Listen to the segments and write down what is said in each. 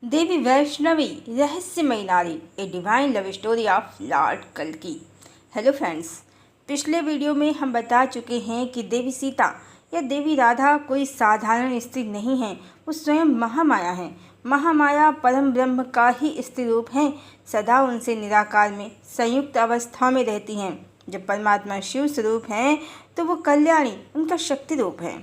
देवी वैष्णवी रहस्यमयी नारी, a divine love story of lord कल्की। हेलो फ्रेंड्स, पिछले वीडियो में हम बता चुके हैं कि देवी सीता या देवी राधा कोई साधारण स्त्री नहीं है, वो स्वयं महामाया है। महामाया परम ब्रह्म का ही स्त्री रूप है, सदा उनसे निराकार में संयुक्त अवस्था में रहती हैं। जब परमात्मा शिव स्वरूप हैं तो वो कल्याणी उनका शक्ति रूप है,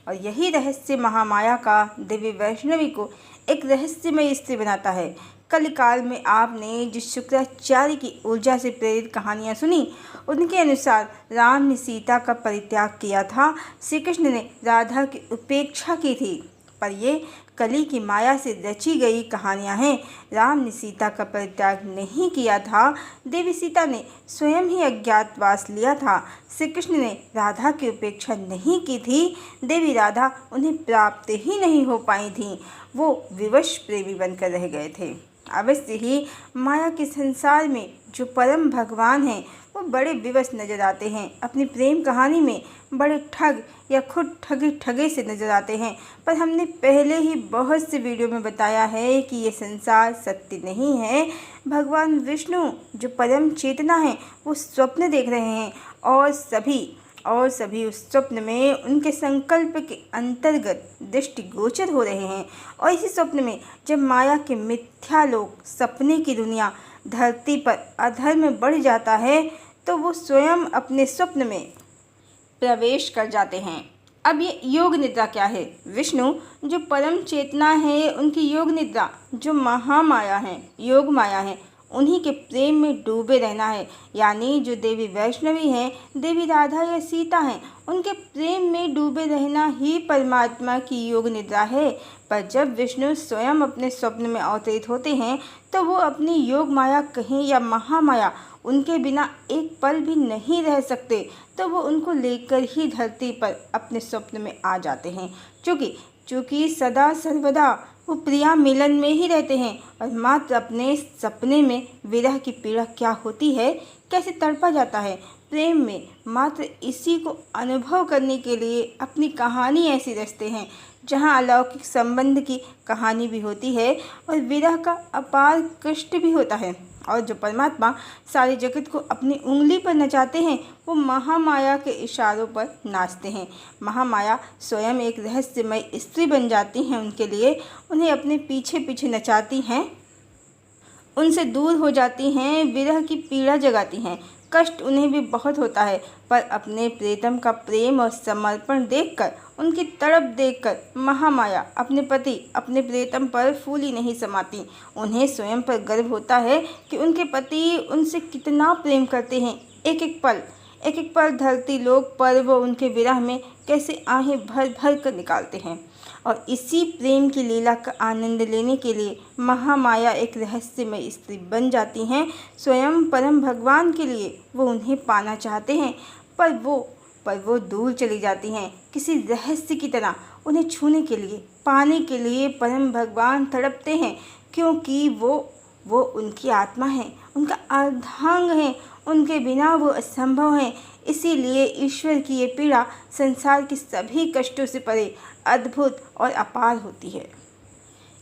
और यही रहस्य महामाया का देवी वैष्णवी को एक रहस्यमय स्त्री बनाता है। कलिकाल में आपने जिस शुक्राचार्य की ऊर्जा से प्रेरित कहानियाँ सुनी, उनके अनुसार राम ने सीता का परित्याग किया था, श्री कृष्ण ने राधा की उपेक्षा की थी। पर ये कली की माया से रची गई कहानियाँ हैं। राम ने सीता का परित्याग नहीं किया था, देवी सीता ने स्वयं ही अज्ञातवास लिया था। श्री कृष्ण ने राधा की उपेक्षा नहीं की थी, देवी राधा उन्हें प्राप्त ही नहीं हो पाई थी, वो विवश प्रेमी बनकर रह गए थे। अवश्य ही माया के संसार में जो परम भगवान हैं वो बड़े विवश नजर आते हैं। अपनी प्रेम कहानी में बड़े ठग या खुद ठगे से नजर आते हैं। पर हमने पहले ही बहुत से वीडियो में बताया है कि ये संसार सत्य नहीं है। भगवान विष्णु जो परम चेतना है वो स्वप्न देख रहे हैं, और सभी उस स्वप्न में उनके संकल्प के अंतर्गत दृष्टिगोचर हो रहे हैं। और इसी स्वप्न में जब माया के मिथ्या लोक, सपने की दुनिया धरती पर अधर्म बढ़ जाता है, तो वो स्वयं अपने स्वप्न में प्रवेश कर जाते हैं। अब ये योग निद्रा क्या है? विष्णु जो परम चेतना है, उनकी योग निद्रा जो महामाया है, योग माया है, उन्हीं के प्रेम में डूबे रहना है। यानी जो देवी वैष्णवी हैं, देवी राधा या सीता हैं, उनके प्रेम में डूबे रहना ही परमात्मा की योग निद्रा है। पर जब विष्णु स्वयं अपने स्वप्न में अवतरित होते हैं तो वो अपनी योग माया कहें या महामाया, उनके बिना एक पल भी नहीं रह सकते, तो वो उनको लेकर ही धरती पर अपने स्वप्न में आ जाते हैं। चूँकि सदा सर्वदा वो प्रिया मिलन में ही रहते हैं, और मात्र अपने सपने में विरह की पीड़ा क्या होती है, कैसे तड़पा जाता है प्रेम में, मात्र इसी को अनुभव करने के लिए अपनी कहानी ऐसी रचते हैं, जहाँ अलौकिक संबंध की कहानी भी होती है और विरह का अपार कष्ट भी होता है। और जो परमात्मा सारे जगत को अपनी उंगली पर नचाते हैं, वो महामाया के इशारों पर नाचते हैं। महामाया स्वयं एक रहस्यमय स्त्री बन जाती हैं उनके लिए, उन्हें अपने पीछे पीछे नचाती हैं, उनसे दूर हो जाती हैं, विरह की पीड़ा जगाती हैं। कष्ट उन्हें भी बहुत होता है, पर अपने प्रियतम का प्रेम और समर्पण देखकर, उनकी तड़प देखकर महामाया अपने पति, अपने प्रियतम पर फूली नहीं समाती। उन्हें स्वयं पर गर्व होता है कि उनके पति उनसे कितना प्रेम करते हैं। एक एक पल धरती लोक पर वो उनके विरह में कैसे आहें भर भर कर निकालते हैं। और इसी प्रेम की लीला का आनंद लेने के लिए महामाया एक रहस्यमय स्त्री बन जाती हैं। स्वयं परम भगवान के लिए वो उन्हें पाना चाहते हैं, पर वो दूर चली जाती हैं। किसी रहस्य की तरह उन्हें छूने के लिए, पाने के लिए परम भगवान तड़पते हैं, क्योंकि वो उनकी आत्मा है, उनका अर्धांग है, उनके बिना वो असंभव हैं। इसीलिए ईश्वर की ये पीड़ा संसार के सभी कष्टों से परे अद्भुत और अपार होती है।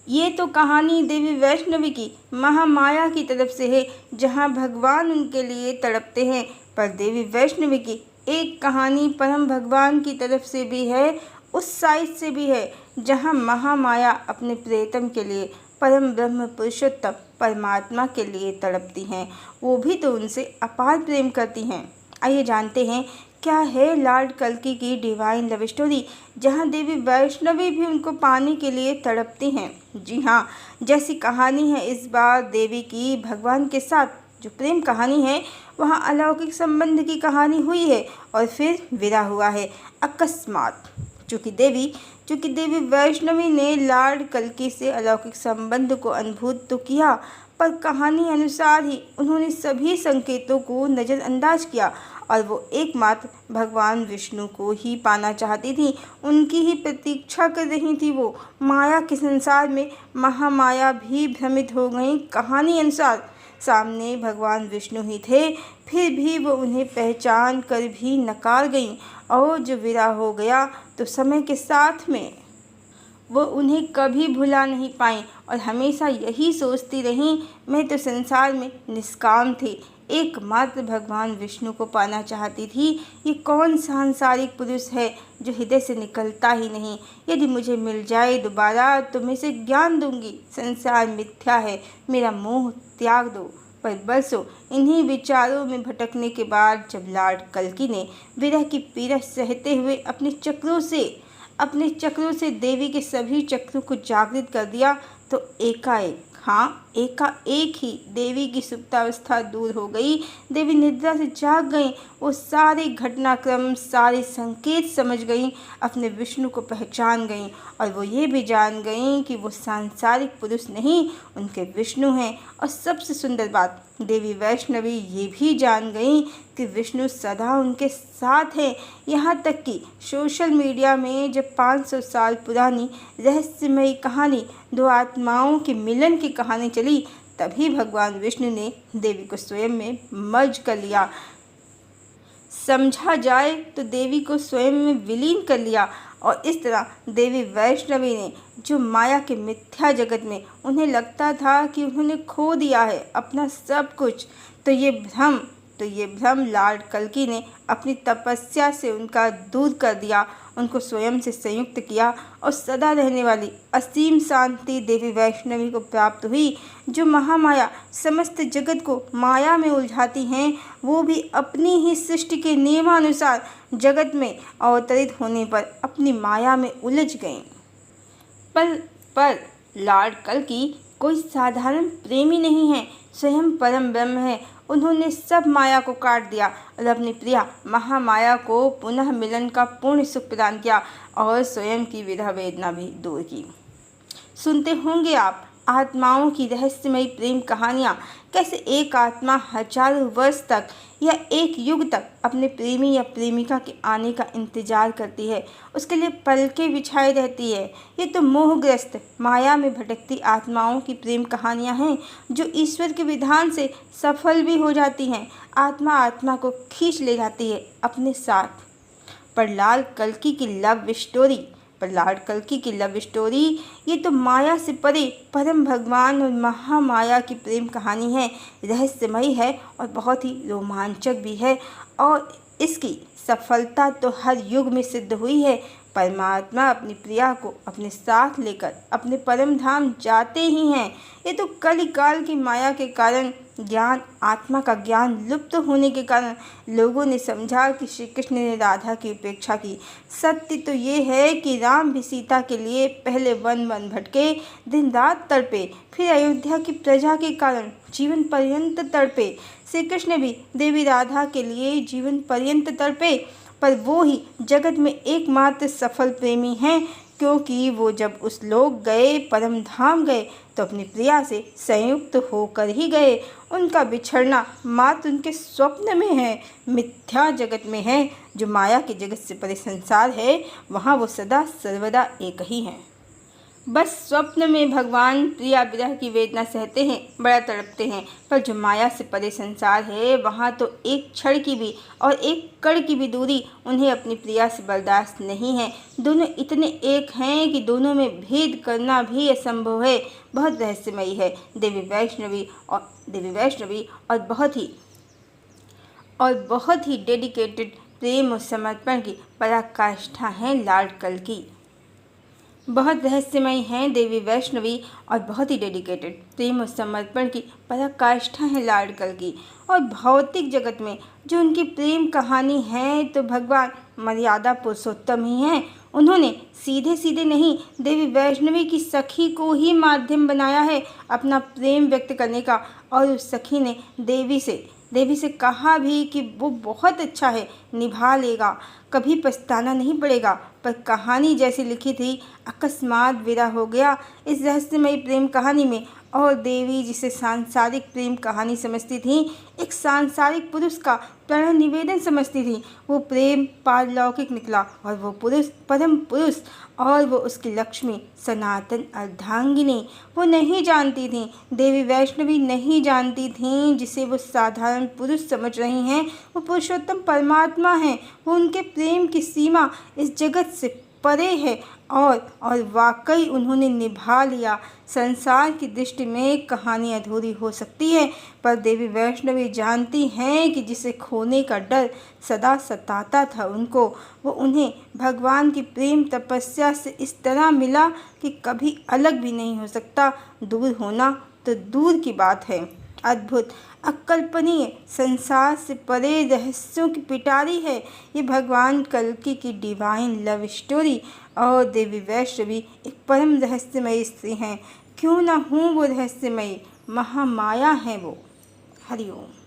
ये तो कहानी देवी वैष्णवी की महामाया की तरफ से है, जहाँ भगवान उनके लिए तड़पते हैं। पर देवी वैष्णवी की एक कहानी परम भगवान की तरफ से भी है, उस साइड से भी है, जहाँ महामाया अपने प्रियतम के लिए, परम ब्रह्म पुरुषोत्तम परमात्मा के लिए तड़पती हैं। वो भी तो उनसे अपार प्रेम करती हैं। आइए जानते हैं क्या है लॉर्ड कल्की की डिवाइन लव स्टोरी, जहाँ देवी वैष्णवी भी उनको पाने के लिए तड़पती हैं। जी हाँ, जैसी कहानी है इस बार देवी की भगवान के साथ जो प्रेम कहानी है, वहाँ अलौकिक संबंध की कहानी हुई है और फिर विरह हुआ है अकस्मात। चूँकि देवी वैष्णवी ने लॉर्ड कल्की से अलौकिक संबंध को अनुभूत तो किया, पर कहानी अनुसार ही उन्होंने सभी संकेतों को नज़रअंदाज किया, और वो एकमात्र भगवान विष्णु को ही पाना चाहती थी, उनकी ही प्रतीक्षा कर रही थी। वो माया के संसार में महामाया भी भ्रमित हो गई। कहानी अनुसार सामने भगवान विष्णु ही थे, फिर भी वो उन्हें पहचान कर भी नकार गईं, और जो विरह हो गया तो समय के साथ में वो उन्हें कभी भुला नहीं पाईं और हमेशा यही सोचती रही, मैं तो संसार में निष्काम थी, एकमात्र भगवान विष्णु को पाना चाहती थी। ये कौन सांसारिक पुरुष है जो हृदय से निकलता ही नहीं। यदि मुझे मिल जाए दोबारा तो मैं इसे ज्ञान दूंगी, संसार मिथ्या है, मेरा मोह त्याग दो। पर बरसों इन्हीं विचारों में भटकने के बाद जब लॉर्ड कल्की ने विरह की पीड़ा सहते हुए अपने चक्रों से देवी के सभी चक्रों को जागृत कर दिया, तो एकाएक ही देवी की सुप्तावस्था दूर हो गई। देवी निद्रा से जाग गईं। वो सारे घटनाक्रम, सारे संकेत समझ गईं, अपने विष्णु को पहचान गईं, और वो ये भी जान गईं कि वो सांसारिक पुरुष नहीं, उनके विष्णु हैं। और सबसे सुंदर बात, देवी वैष्णवी ये भी जान गईं कि विष्णु सदा उनके साथ हैं। यहाँ तक कि सोशल मीडिया में जब 500 साल पुरानी रहस्यमयी कहानी दो आत्माओं के मिलन की कहानी चली, तभी भगवान विष्णु ने देवी को स्वयं में मर्ज कर लिया। समझा जाए तो देवी को स्वयं में विलीन कर लिया। और इस तरह देवी वैष्णवी ने, जो माया के मिथ्या जगत में उन्हें लगता था कि उन्होंने खो दिया है अपना सब कुछ, तो ये भ्रम लॉर्ड कल्की ने अपनी तपस्या से उनका दूर कर दिया, उनको स्वयं से संयुक्त किया, और सदा रहने वाली असीम शांति देवी वैष्णवी को प्राप्त हुई। जो महामाया समस्त जगत को माया में उलझाती हैं, वो भी अपनी ही सृष्टि के नियमानुसार जगत में अवतरित होने पर अपनी माया में उलझ गईं। पर लॉर्ड कल्की कोई साधारण प्रेमी नहीं है, स्वयं परम ब्रह्म है। उन्होंने सब माया को काट दिया और अपनी प्रिया महामाया को पुनः मिलन का पूर्ण सुख प्रदान किया, और स्वयं की विरह वेदना भी दूर की। सुनते होंगे आप आत्माओं की रहस्यमयी प्रेम कहानियाँ, कैसे एक आत्मा हजारों वर्ष तक या एक युग तक अपने प्रेमी या प्रेमिका के आने का इंतजार करती है, उसके लिए पलकें बिछाई रहती है। ये तो मोहग्रस्त माया में भटकती आत्माओं की प्रेम कहानियाँ हैं, जो ईश्वर के विधान से सफल भी हो जाती हैं। आत्मा आत्मा को खींच ले जाती है अपने साथ। पर लॉर्ड कल्की की लव स्टोरी ये तो माया से परे परम भगवान और महामाया की प्रेम कहानी है, रहस्यमयी है और बहुत ही रोमांचक भी है। और इसकी सफलता तो हर युग में सिद्ध हुई है। परमात्मा अपनी प्रिया को अपने साथ लेकर अपने परम धाम जाते ही हैं। ये तो कलिकाल की माया के कारण आत्मा का ज्ञान लुप्त होने के कारण लोगों ने समझा कि श्री कृष्ण ने राधा की उपेक्षा की। सत्य तो ये है कि राम भी सीता के लिए पहले वन भटके, दिन रात तड़पे, फिर अयोध्या की प्रजा के कारण जीवन पर्यंत तड़पे। श्री कृष्ण भी देवी राधा के लिए जीवन पर्यंत तड़पे, पर वो ही जगत में एकमात्र सफल प्रेमी हैं, क्योंकि वो जब उस लोक गए, परम धाम गए, तो अपनी प्रिया से संयुक्त होकर ही गए। उनका बिछड़ना मात्र उनके स्वप्न में है, मिथ्या जगत में है। जो माया के जगत से परे संसार है, वहाँ वो सदा सर्वदा एक ही हैं। बस स्वप्न में भगवान प्रिया विरह की वेदना सहते हैं, बड़ा तड़पते हैं। पर जो माया से परे संसार है, वहाँ तो एक क्षण की भी और एक कण की भी दूरी उन्हें अपनी प्रिया से बर्दाश्त नहीं है। दोनों इतने एक हैं कि दोनों में भेद करना भी असंभव है। बहुत रहस्यमयी है देवी वैष्णवी और बहुत ही डेडिकेटेड प्रेम और समर्पण की पराकाष्ठा है लॉर्ड कल्की। बहुत रहस्यमयी हैं देवी वैष्णवी और बहुत ही डेडिकेटेड प्रेम और समर्पण की पराकाष्ठा है लॉर्ड कल्की। और भौतिक जगत में जो उनकी प्रेम कहानी है, तो भगवान मर्यादा पुरुषोत्तम ही हैं। उन्होंने सीधे सीधे नहीं, देवी वैष्णवी की सखी को ही माध्यम बनाया है अपना प्रेम व्यक्त करने का। और उस सखी ने देवी से कहा भी कि वो बहुत अच्छा है, निभा लेगा, कभी पछताना नहीं पड़ेगा। पर कहानी जैसी लिखी थी, अकस्मात विदा हो गया इस रहस्यमयी प्रेम कहानी में। और देवी जिसे सांसारिक प्रेम कहानी समझती थी, एक सांसारिक पुरुष का प्रण निवेदन समझती थी, वो प्रेम पारलौकिक निकला। और वो पुरुष परम पुरुष, और वो उसकी लक्ष्मी सनातन अर्धांगिनी। वो नहीं जानती थी, देवी वैष्णवी नहीं जानती थी, जिसे वो साधारण पुरुष समझ रही हैं, वो पुरुषोत्तम परमात्मा हैं। वो उनके प्रेम की सीमा इस जगत से परे है और वाकई उन्होंने निभा लिया। संसार की दृष्टि में कहानी अधूरी हो सकती है, पर देवी वैष्णवी जानती हैं कि जिसे खोने का डर सदा सताता था उनको, वो उन्हें भगवान की प्रेम तपस्या से इस तरह मिला कि कभी अलग भी नहीं हो सकता। दूर होना तो दूर की बात है, अद्भुत, अकल्पनीय, संसार से परे रहस्यों की पिटारी है ये भगवान कल्कि की डिवाइन लव स्टोरी। और देवी वैष्णवी एक परम रहस्यमयी स्त्री हैं, क्यों ना हूँ वो रहस्यमयी, महामाया हैं वो। हरिओम।